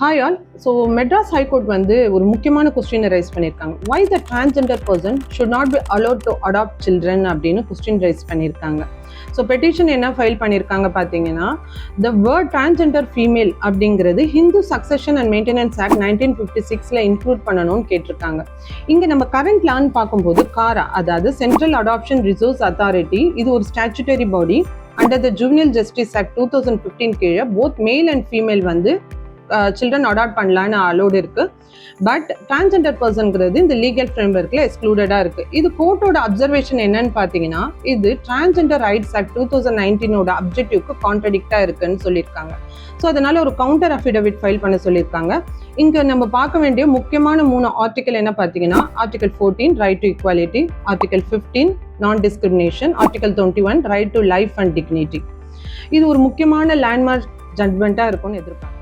Hi all. So Madras High Court வந்து ஒரு முக்கியமான கொஸ்டினை ரைஸ் பண்ணியிருக்காங்க. Why the transgender person should not be allowed to adopt children அப்படின்னு கொஸ்டின் ரைஸ் பண்ணியிருக்காங்க. ஸோ பெட்டிஷன் என்ன ஃபைல் பண்ணியிருக்காங்க பார்த்தீங்கன்னா, த வேர்ட் டிரான்ஸ்ஜெண்டர் ஃபீமேல் அப்படிங்கிறது Hindu succession and maintenance act 1956 include பண்ணணும்னு கேட்டிருக்காங்க. இங்கே நம்ம கரண்ட் லான்னு பார்க்கும்போது காரா, அதாவது சென்ட்ரல் அடாப்ஷன் ரிசோர்ஸ் அத்தாரிட்டி, இது ஒரு statutory body under the juvenile justice act 2015 கீழே போத் மேல் அண்ட் ஃபீமேல் வந்து சில்ட்ரன் அடாப்ட் பண்ணலான்னு அலோடு இருக்கு. பட் டிரான்ஸ்ஜெண்டர் பர்சன்கிறது இந்த லீகல் ஃப்ரேம்வொர்க்ல எக்ஸ்க்ளூடடா இருக்கு. இது கோர்ட்டோட அப்சர்வேஷன் என்னன்னு பாத்தீங்கன்னா, இது டிரான்ஸ்ஜெண்டர் ரைட்ஸ் ஆக்ட் 2019 அப்ஜெக்டிவ்க்கு கான்ட்ரடிக்டா இருக்குன்னு சொல்லியிருக்காங்க. ஸோ அதனால ஒரு கவுண்டர் அஃபிடவிட் ஃபைல் பண்ண சொல்லியிருக்காங்க. இங்க நம்ம பார்க்க வேண்டிய முக்கியமான 3 ஆர்டிகல் என்ன பார்த்தீங்கன்னா, article 14 right to equality, article 15 நான் discrimination, article 21 right to life and dignity. இது ஒரு முக்கியமான லேண்ட்மார்க் ஜட்மெண்ட்டாக இருக்கும்னு எதிர்பார்க்கிறேன்.